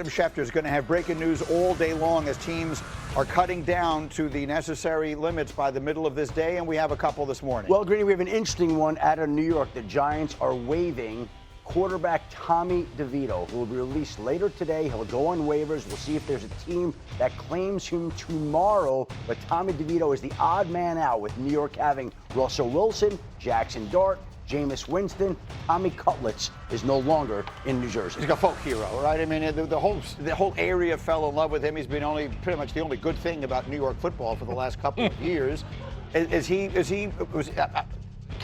Adam Schefter is going to have breaking news all day long as teams are cutting down to the necessary limits by the middle of this day, and we have a couple this morning. Well, Greeny, we have an interesting one out of New York. The Giants are waiving quarterback Tommy DeVito, who will be released later today. He'll go on waivers. We'll see if there's a team that claims him tomorrow. But Tommy DeVito is the odd man out, with New York having Russell Wilson, Jackson Dart, Jameis Winston. Tommy Cutlets is no longer in New Jersey. He's like a folk hero, right? I mean, the whole area fell in love with him. He's been pretty much the only good thing about New York football for the last couple of years. Can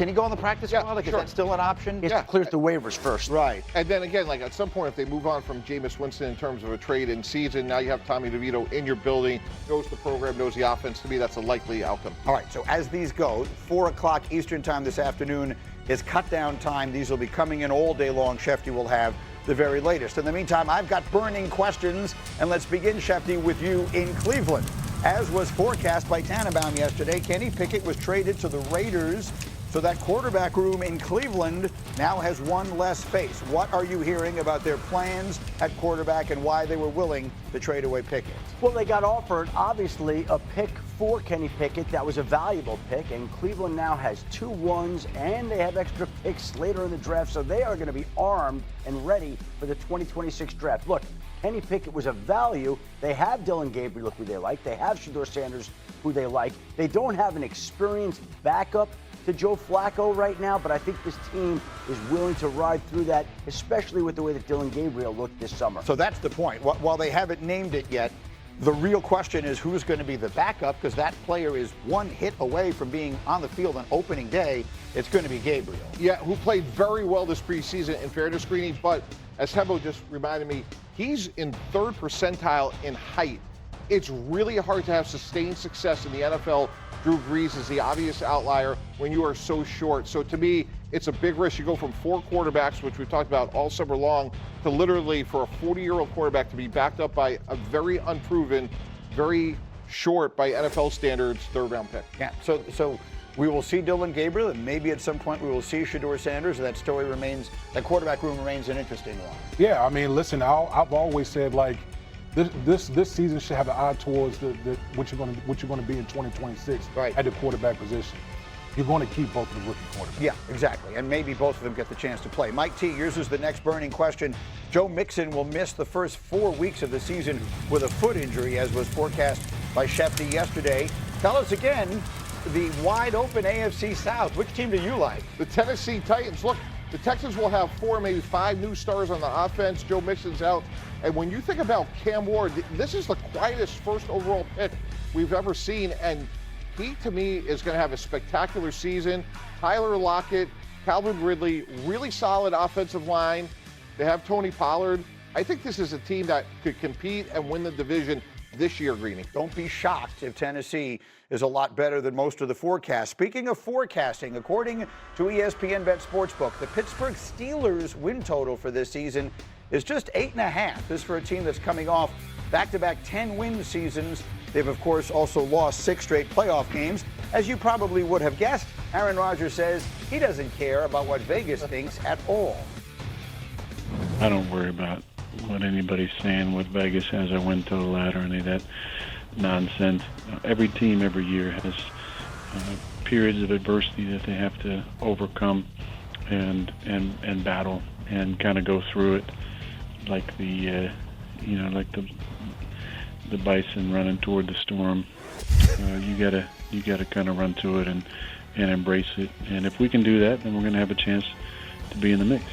he go on the practice squad? Like, sure. Is that still an option? He has to clear the waivers first. Right. And then again, like at some point, if they move on from Jameis Winston in terms of a trade in season, now you have Tommy DeVito in your building, knows the program, knows the offense. To me, that's a likely outcome. All right, so as these go, 4 o'clock Eastern time this afternoon is cut down time. These will be coming in all day long. Shefty will have the very latest. In the meantime, I've got burning questions, and let's begin, Shefty, with you in Cleveland. As was forecast by Tannenbaum yesterday, Kenny Pickett was traded to the Raiders. So that quarterback room in Cleveland now has one less space. What are you hearing about their plans at quarterback and why they were willing to trade away Pickett? Well, they got offered, obviously, a pick for Kenny Pickett. That was a valuable pick, and Cleveland now has 2 ones, and they have extra picks later in the draft, so they are going to be armed and ready for the 2026 draft. Look, Kenny Pickett was a value. They have Dylan Gabriel, who they like. They have Shedeur Sanders, who they like. They don't have an experienced backup to Joe Flacco right now, but I think this team is willing to ride through that, especially with the way that Dylan Gabriel looked this summer. So that's the point. While they haven't named it yet, the real question is who's going to be the backup, because that player is one hit away from being on the field on opening day. It's going to be Gabriel. Yeah, who played very well this preseason, in fairness, Greeny, but as Hembo just reminded me, he's in 3rd percentile in height. It's really hard to have sustained success in the NFL. Drew Brees is the obvious outlier when you are so short. So to me, it's a big risk. You go from 4 quarterbacks, which we've talked about all summer long, to literally for a 40-year-old quarterback to be backed up by a very unproven, very short by NFL standards 3rd-round pick. Yeah, so we will see Dylan Gabriel, and maybe at some point we will see Shedeur Sanders. That quarterback room remains an interesting one. Yeah, I mean, listen, I've always said, like, this season should have an eye towards what you're going to be in 2026 right. at the quarterback position. You're going to keep both of the rookie quarterbacks. Yeah, exactly, and maybe both of them get the chance to play. Mike T, yours is the next burning question. Joe Mixon will miss the first 4 weeks of the season with a foot injury, as was forecast by Shefty yesterday. Tell us again, the wide-open AFC South. Which team do you like? The Tennessee Titans. Look, the Texans will have 4, maybe 5 new stars on the offense. Joe Mixon's out. And when you think about Cam Ward, this is the quietest first overall pick we've ever seen. And he, to me, is going to have a spectacular season. Tyler Lockett, Calvin Ridley, really solid offensive line. They have Tony Pollard. I think this is a team that could compete and win the division this year, Greeny. Don't be shocked if Tennessee is a lot better than most of the forecasts. Speaking of forecasting, according to ESPN Bet Sportsbook, the Pittsburgh Steelers win total for this season is just 8.5. This for a team that's coming off back-to-back 10-win seasons. They've, of course, also lost 6 straight playoff games. As you probably would have guessed, Aaron Rodgers says he doesn't care about what Vegas thinks at all. I don't worry about what anybody's saying, what Vegas has a win total at, or any of that nonsense. Every team every year has periods of adversity that they have to overcome and battle and kind of go through it like the bison running toward the storm. You gotta kind of run to it and embrace it. And if we can do that, then we're going to have a chance to be in the mix.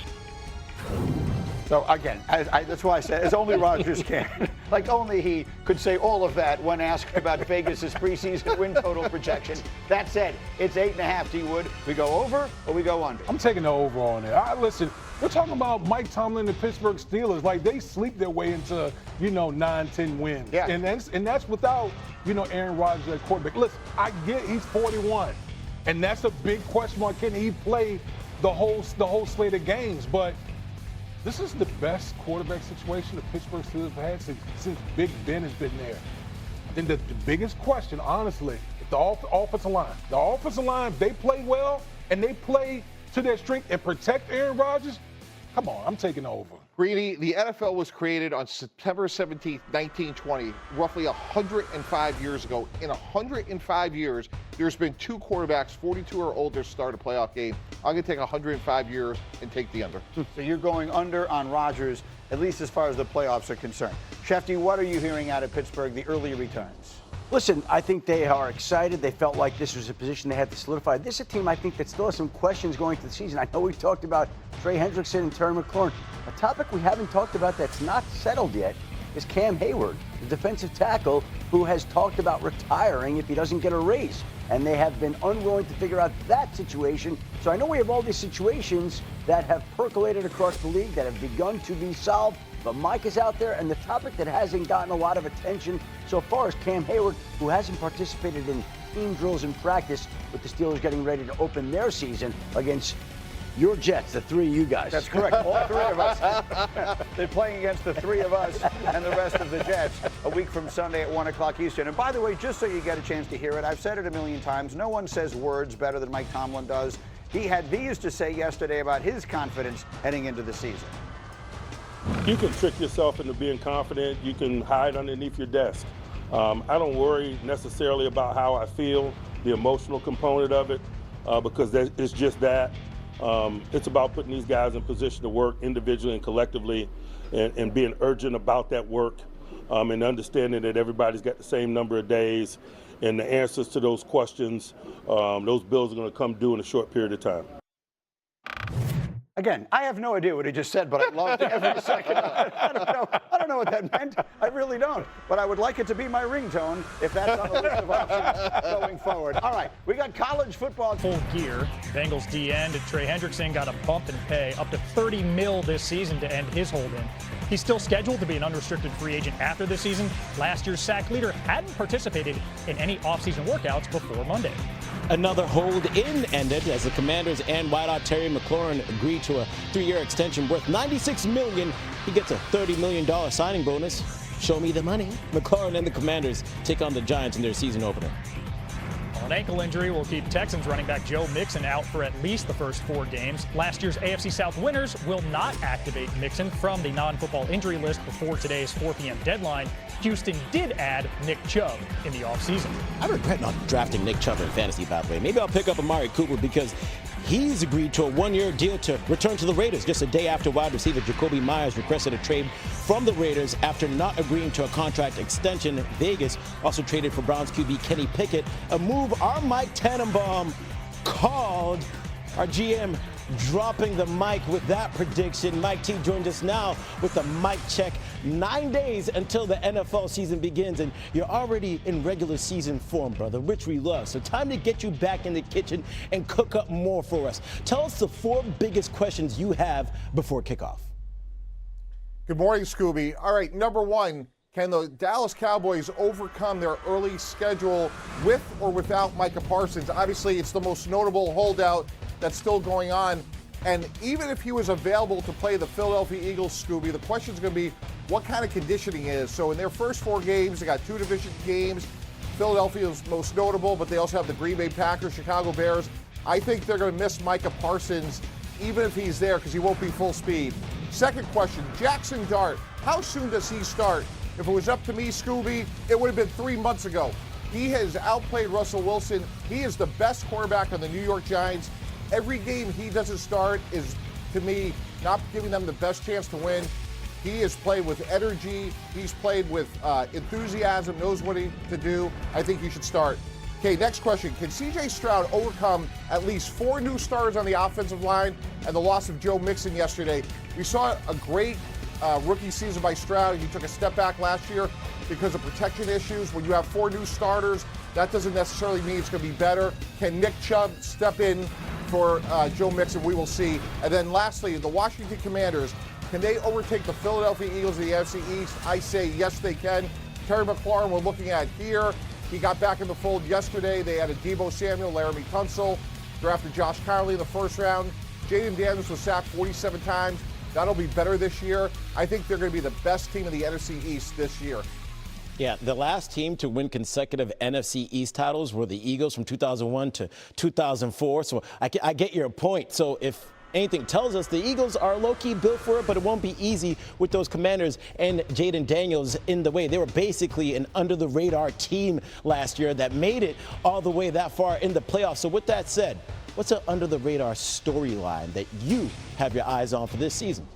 So again, that's why I said, as only Rodgers can. Like only he could say all of that when asked about Vegas's preseason win total projection. That said, it's 8.5. D-Wood, we go over or we go under? I'm taking the over on it. Listen, we're talking about Mike Tomlin and the Pittsburgh Steelers. Like, they sleep their way into, 9-10 wins. Yeah. And that's without, Aaron Rodgers at quarterback. Listen, I get he's 41, and that's a big question mark. Can he play the whole slate of games? But this is the best quarterback situation the Pittsburgh Steelers have had since Big Ben has been there. I think that the biggest question, honestly, is the offensive line. The offensive line, if they play well and they play to their strength and protect Aaron Rodgers, come on, I'm taking the over. Greeny, the NFL was created on September 17th, 1920, roughly 105 years ago. In 105 years, there's been 2 quarterbacks, 42 or older, start a playoff game. I'm going to take 105 years and take the under. So you're going under on Rodgers, at least as far as the playoffs are concerned. Schefter, what are you hearing out of Pittsburgh, the early returns? Listen, I think they are excited. They felt like this was a position they had to solidify. This is a team, I think, that still has some questions going into the season. I know we've talked about Trey Hendrickson and Terry McLaurin. A topic we haven't talked about that's not settled yet is Cam Hayward, the defensive tackle who has talked about retiring if he doesn't get a raise. And they have been unwilling to figure out that situation. So I know we have all these situations that have percolated across the league that have begun to be solved. But Mike is out there, and the topic that hasn't gotten a lot of attention so far is Cam Hayward, who hasn't participated in team drills in practice, with the Steelers getting ready to open their season against your Jets, the 3 of you guys. That's correct, all 3 of us. They're playing against the 3 of us and the rest of the Jets a week from Sunday at 1 o'clock Eastern. And by the way, just so you get a chance to hear it, I've said it a million times, no one says words better than Mike Tomlin does. He had these to say yesterday about his confidence heading into the season. You can trick yourself into being confident. You can hide underneath your desk. I don't worry necessarily about how I feel, the emotional component of it, because it's just that. It's about putting these guys in position to work individually and collectively and being urgent about that work and understanding that everybody's got the same number of days and the answers to those questions, those bills are going to come due in a short period of time. Again, I have no idea what he just said, but I loved every second of it. I don't know what that meant. I really don't. But I would like it to be my ringtone if that's on the list of options going forward. All right, we got college football. Full gear. Bengals D end Trey Hendrickson got a bump in pay up to $30 million this season to end his hold in. He's still scheduled to be an unrestricted free agent after this season. Last year's sack leader hadn't participated in any offseason workouts before Monday. Another hold-in ended as the Commanders and wideout Terry McLaurin agreed to a 3-year extension worth $96 million. He gets a $30 million signing bonus. Show me the money. McLaurin and the Commanders take on the Giants in their season opener. An ankle injury will keep Texans running back Joe Mixon out for at least the first 4 games. Last year's AFC South winners will not activate Mixon from the non-football injury list before today's 4 p.m. deadline. Houston did add Nick Chubb in the offseason. I regret not drafting Nick Chubb in fantasy, by the way. Maybe I'll pick up Amari Cooper because he's agreed to a 1-year deal to return to the Raiders just a day after wide receiver Jacoby Myers requested a trade from the Raiders after not agreeing to a contract extension. Vegas also traded for Browns QB Kenny Pickett, a move our Mike Tannenbaum called. Our GM dropping the mic with that prediction. Mike T joined us now with the mic check. 9 days until the NFL season begins, and you're already in regular season form, brother, which we love. So time to get you back in the kitchen and cook up more for us. Tell us the 4 biggest questions you have before kickoff. Good morning, Scooby. All right, number 1, can the Dallas Cowboys overcome their early schedule with or without Micah Parsons? Obviously, it's the most notable holdout that's still going on. And even if he was available to play the Philadelphia Eagles, Scooby, the question is going to be what kind of conditioning is. So in their first 4 games, they got 2 division games. Philadelphia is most notable, but they also have the Green Bay Packers, Chicago Bears. I think they're going to miss Micah Parsons even if he's there because he won't be full speed. Second question, Jackson Dart, how soon does he start? If it was up to me, Scooby, it would have been 3 months ago. He has outplayed Russell Wilson. He is the best quarterback on the New York Giants. Every game he doesn't start is, to me, not giving them the best chance to win. He has played with energy. He's played with enthusiasm, knows what to do. I think he should start. Okay, next question. Can C.J. Stroud overcome at least 4 new starters on the offensive line and the loss of Joe Mixon yesterday? We saw a great rookie season by Stroud. He took a step back last year because of protection issues. When you have 4 new starters, that doesn't necessarily mean it's going to be better. Can Nick Chubb step in for Joe Mixon? We will see. And then lastly, the Washington Commanders, can they overtake the Philadelphia Eagles in the NFC East? I say yes, they can. Terry McLaurin we're looking at here. He got back in the fold yesterday. They added Deebo Samuel, Laramie Tunsil, drafted Josh Connolly in the first round. Jayden Daniels was sacked 47 times. That'll be better this year. I think they're going to be the best team in the NFC East this year. Yeah, the last team to win consecutive NFC East titles were the Eagles from 2001 to 2004. So I get your point. So if anything tells us, the Eagles are low-key built for it, but it won't be easy with those Commanders and Jayden Daniels in the way. They were basically an under-the-radar team last year that made it all the way that far in the playoffs. So with that said, what's an under-the-radar storyline that you have your eyes on for this season?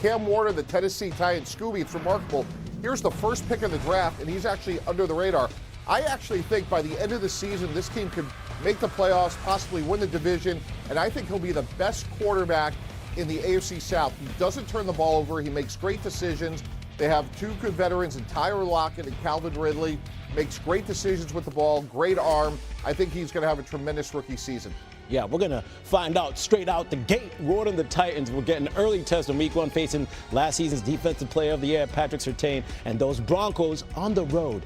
Cam Warner, the Tennessee Titans, Scooby, it's remarkable. Here's the first pick of the draft, and he's actually under the radar. I actually think by the end of the season, this team could make the playoffs, possibly win the division, and I think he'll be the best quarterback in the AFC South. He doesn't turn the ball over. He makes great decisions. They have two good veterans in Tyler Lockett and Calvin Ridley. Makes great decisions with the ball, great arm. I think he's going to have a tremendous rookie season. Yeah, we're going to find out straight out the gate. Gordon, the Titans will get an early test in Week 1 facing last season's Defensive Player of the Year, Patrick Surtain, and those Broncos on the road